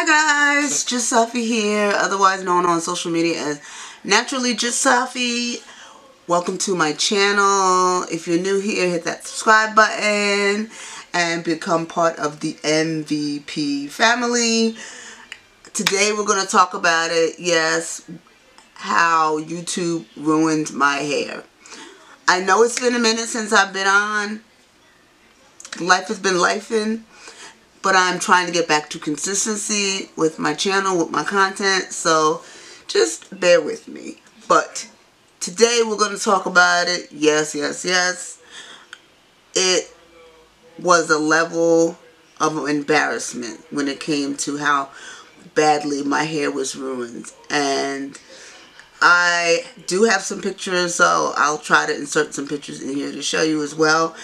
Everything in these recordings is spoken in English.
Hi guys, Just Safi here, otherwise known on social media as Naturally Just Safi. Welcome to my channel. If you're new here, hit that subscribe button and become part of the MVP family. Today we're going to talk about it, yes, how YouTube ruined my hair. I know it's been a minute since I've been on. Life has been lifing. But I'm trying to get back to consistency with my channel, with my content, so just bear with me. But today we're going to talk about it. Yes. It was a level of embarrassment when it came to how badly my hair was ruined. And I do have some pictures, so I'll try to insert some pictures in here to show you as well.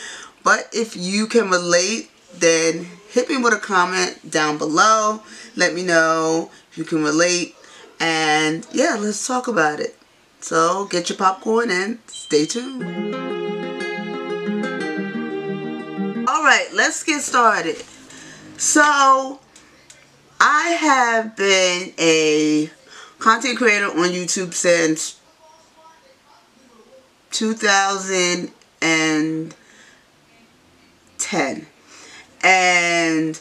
But if you can relate, then hit me with a comment down below. Let me know if you can relate. And yeah, let's talk about it. So get your popcorn and stay tuned. Alright, let's get started. So I have been a content creator on YouTube since 2010. And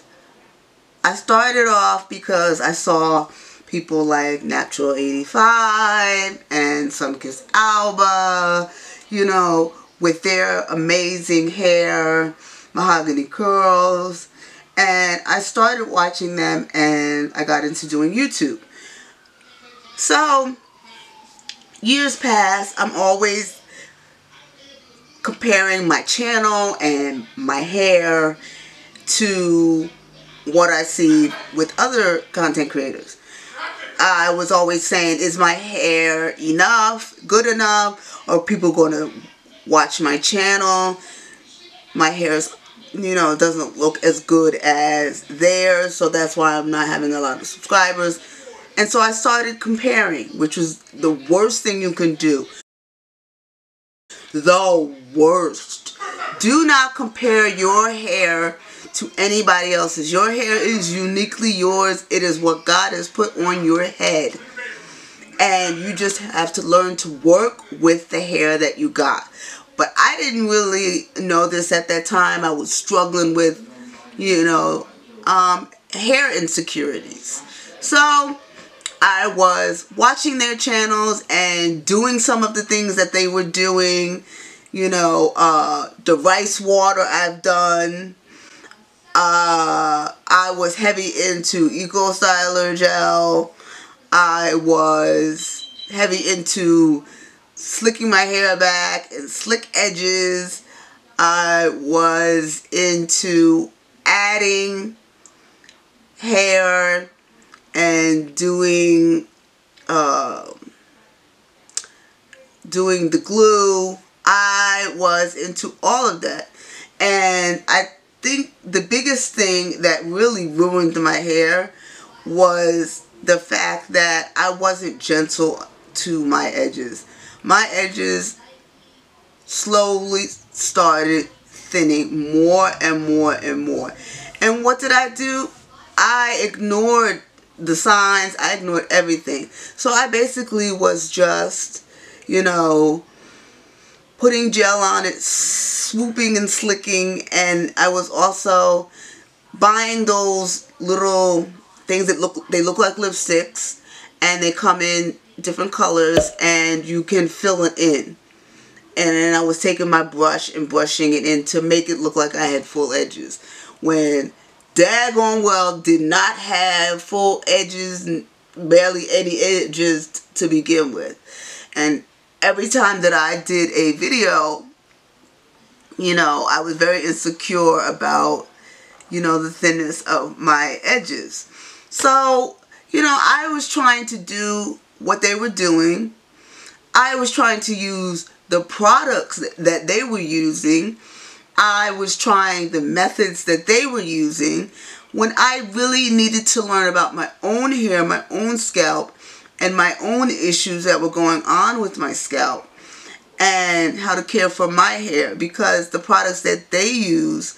I started off because I saw people like Natural 85 and Sunkiss Alba, you know, with their amazing hair, mahogany curls. And I started watching them and I got into doing YouTube. So, years pass, I'm always comparing my channel and my hair to what I see with other content creators. I was always saying, is my hair enough, good enough, or are people going to watch my channel? My hair's, you know, doesn't look as good as theirs, so that's why I'm not having a lot of subscribers. And so I started comparing, which was the worst thing you can do. The worst. Do not compare your hair to anybody else's. Your hair is uniquely yours. It is what God has put on your head. And you just have to learn to work with the hair that you got. But I didn't really know this at that time. I was struggling with, you know, hair insecurities. So I was watching their channels and doing some of the things that they were doing. You know, the rice water I've done. I was heavy into Eco Styler gel. I was heavy into slicking my hair back and slick edges. I was into adding hair and doing the glue. I was into all of that. And I think the biggest thing that really ruined my hair was the fact that I wasn't gentle to my edges. My edges slowly started thinning more and more and more. And what did I do? I ignored the signs. I ignored everything. So I basically was just, you know, putting gel on it, swooping and slicking, and I was also buying those little things that look like lipsticks, and they come in different colors, and you can fill it in. And then I was taking my brush and brushing it in to make it look like I had full edges, when daggone well did not have full edges, barely any edges to begin with. And every time that I did a video, you know, I was very insecure about, you know, the thinness of my edges. So, you know, I was trying to do what they were doing. I was trying to use the products that they were using. I was trying the methods that they were using, when I really needed to learn about my own hair, my own scalp, and my own issues that were going on with my scalp, and how to care for my hair, because the products that they use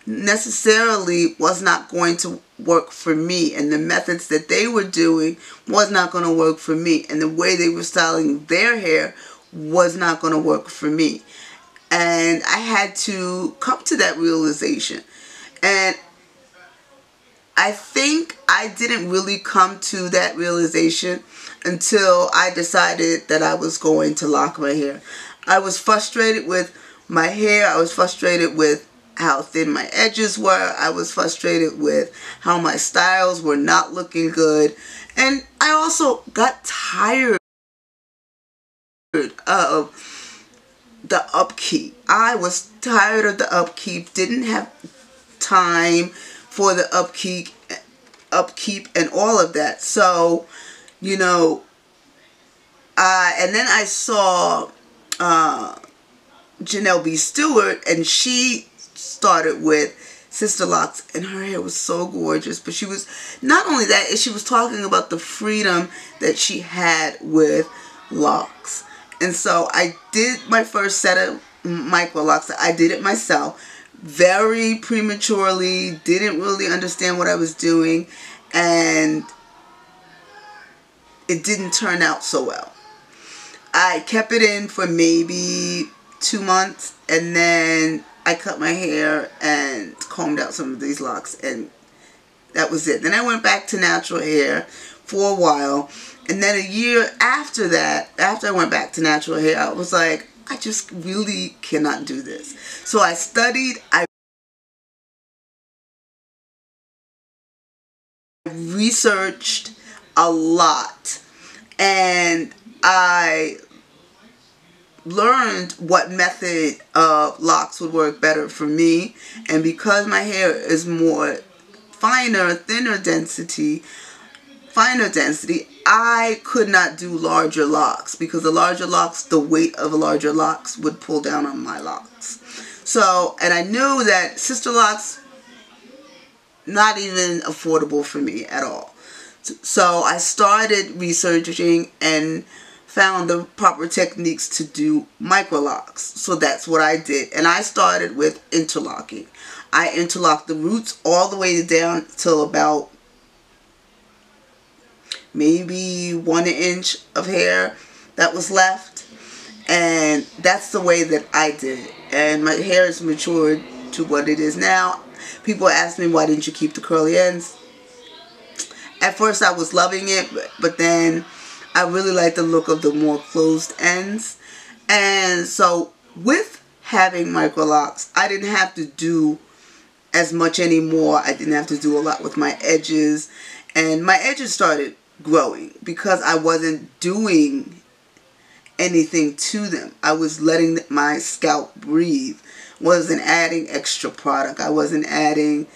necessarily was not going to work for me, and the methods that they were doing was not going to work for me, and the way they were styling their hair was not going to work for me. And I had to come to that realization. And I think I didn't really come to that realization until I decided that I was going to lock my hair. I was frustrated with my hair. I was frustrated with how thin my edges were. I was frustrated with how my styles were not looking good. And I also got tired of the upkeep. I was tired of the upkeep. Didn't have time for the upkeep and all of that. So, you know, and then I saw Janelle B. Stewart, and she started with Sister Locks, and her hair was so gorgeous. But she was, not only that, she was talking about the freedom that she had with locks. And so I did my first set of micro locks. I did it myself, very prematurely, didn't really understand what I was doing, and it didn't turn out so well. I kept it in for maybe 2 months, and then I cut my hair and combed out some of these locks, and that was it. Then I went back to natural hair for a while, and then a year after that, after I went back to natural hair, I was like, I just really cannot do this. So I studied, I researched a lot, and I learned what method of locks would work better for me. And because my hair is more finer, thinner density, I could not do larger locks, because the larger locks, the weight of larger locks would pull down on my locks. So, and I knew that Sister Locks, not even affordable for me at all. So I started researching and found the proper techniques to do micro locks. So that's what I did. And I started with interlocking. I interlocked the roots all the way down till about maybe 1 inch of hair that was left. And that's the way that I did it. And my hair is matured to what it is now. People ask me, why didn't you keep the curly ends? At first I was loving it, but then I really like the look of the more closed ends. And so with having micro locks, I didn't have to do as much anymore. I didn't have to do a lot with my edges. And my edges started growing because I wasn't doing anything to them. I was letting my scalp breathe. Wasn't adding extra product. I wasn't adding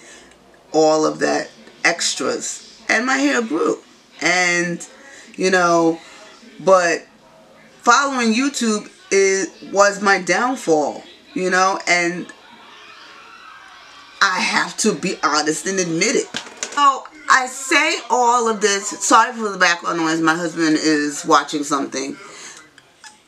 all of that extras. And my hair grew. And, you know, but following YouTube was my downfall, you know, and I have to be honest and admit it. So I say all of this, sorry for the background noise, my husband is watching something.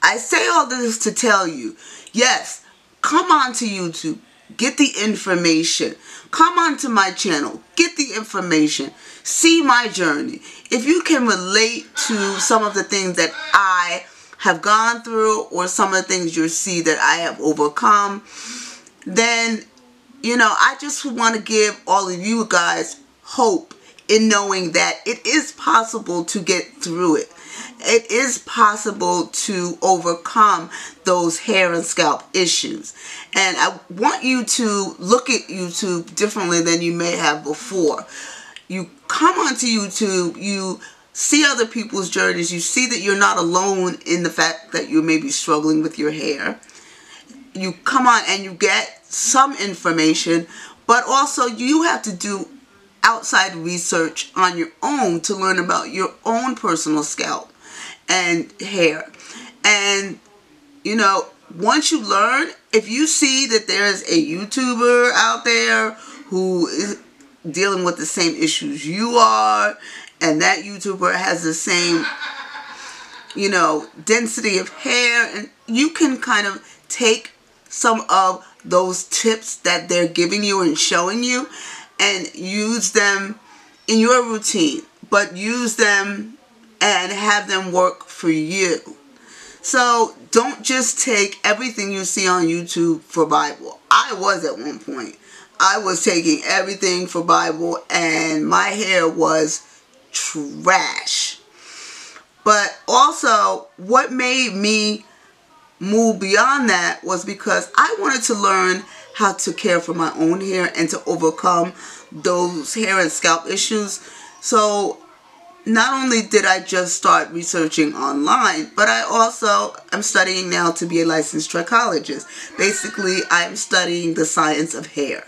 I say all this to tell you, yes, come on to YouTube, get the information. Come onto my channel, get the information, see my journey. If you can relate to some of the things that I have gone through, or some of the things you see that I have overcome, then, you know, I just want to give all of you guys hope in knowing that it is possible to get through it. It is possible to overcome those hair and scalp issues. And I want you to look at YouTube differently than you may have before. You come onto YouTube, you see other people's journeys, you see that you're not alone in the fact that you may be struggling with your hair. You come on and you get some information, but also you have to do outside research on your own to learn about your own personal scalp and hair. And, you know, once you learn, if you see that there's a YouTuber out there who is dealing with the same issues you are, and that YouTuber has the same, you know, density of hair, and you can kind of take some of those tips that they're giving you and showing you and use them in your routine, but use them and have them work for you. So don't just take everything you see on YouTube for Bible. I was at one point. I was taking everything for Bible and my hair was trash. But also, what made me move beyond that was because I wanted to learn how to care for my own hair and to overcome those hair and scalp issues. So not only did I just start researching online, but I also am studying now to be a licensed trichologist. Basically, I'm studying the science of hair.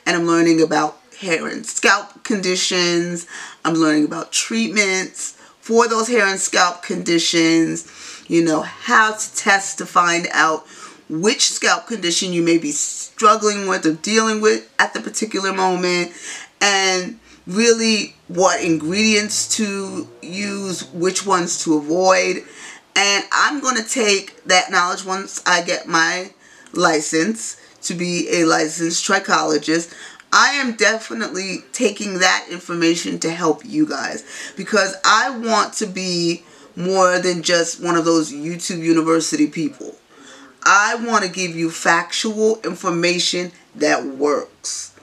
And I'm learning about hair and scalp conditions. I'm learning about treatments for those hair and scalp conditions. You know, how to test to find out which scalp condition you may be struggling with or dealing with at the particular moment. And really what ingredients to use, which ones to avoid. And I'm going to take that knowledge once I get my license to be a licensed trichologist. I am definitely taking that information to help you guys because I want to be more than just one of those YouTube University people. I want to give you factual information that works.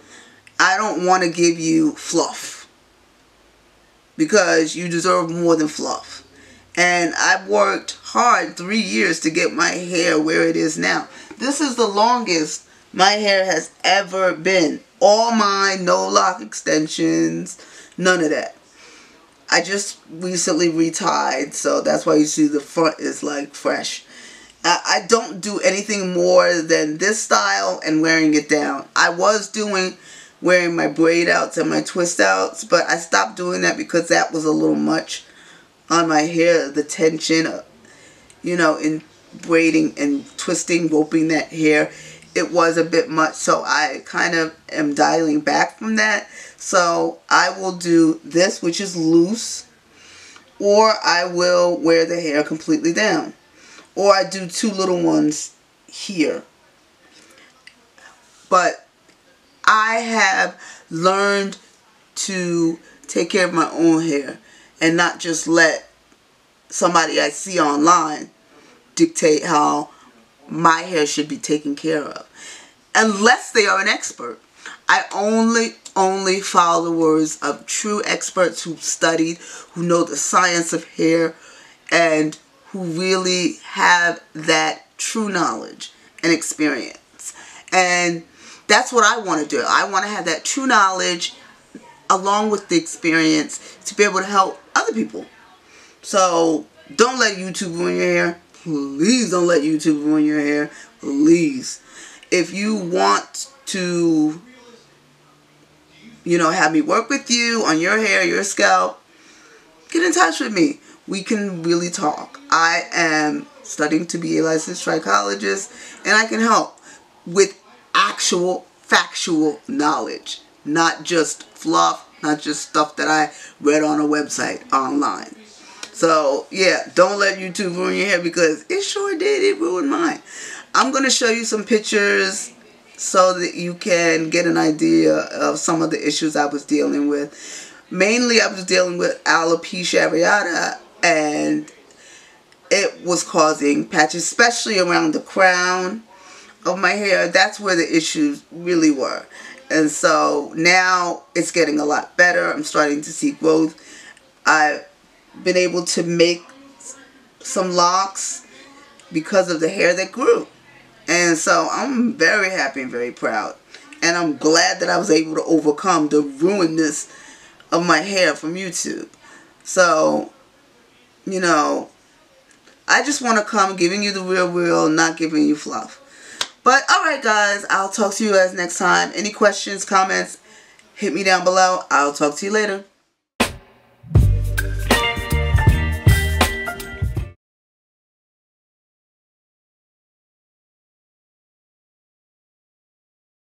I don't want to give you fluff because you deserve more than fluff. And I've worked hard 3 years to get my hair where it is now. This is the longest my hair has ever been. All mine, no lock extensions, none of that. I just recently retied, so that's why you see the front is like fresh. I don't do anything more than this style and wearing it down. I was wearing my braid outs and my twist outs, but I stopped doing that because that was a little much on my hair. The tension, you know, in braiding and twisting, roping that hair, it was a bit much. So I kind of am dialing back from that. So I will do this, which is loose, or I will wear the hair completely down. Or I do 2 little ones here. But I have learned to take care of my own hair and not just let somebody I see online dictate how my hair should be taken care of. Unless they are an expert. I only follow the words of true experts who've studied, who know the science of hair, and who really have that true knowledge and experience. And that's what I want to do. I want to have that true knowledge along with the experience to be able to help other people. So don't let YouTube ruin your hair. Please don't let YouTube ruin your hair. Please. If you want to, you know, have me work with you on your hair, your scalp, get in touch with me. We can really talk. I am studying to be a licensed trichologist, and I can help with actual factual knowledge, not just fluff, not just stuff that I read on a website online. So yeah, don't let YouTube ruin your hair because it sure did. It ruined mine. I'm going to show you some pictures so that you can get an idea of some of the issues I was dealing with. Mainly I was dealing with alopecia areata, and it was causing patches, especially around the crown of my hair. That's where the issues really were. And so now it's getting a lot better. I'm starting to see growth. I've been able to make some locks because of the hair that grew. And so I'm very happy and very proud. And I'm glad that I was able to overcome the ruinness of my hair from YouTube. So, you know, I just want to come giving you the real, not giving you fluff. But alright guys, I'll talk to you guys next time. Any questions, comments, hit me down below. I'll talk to you later.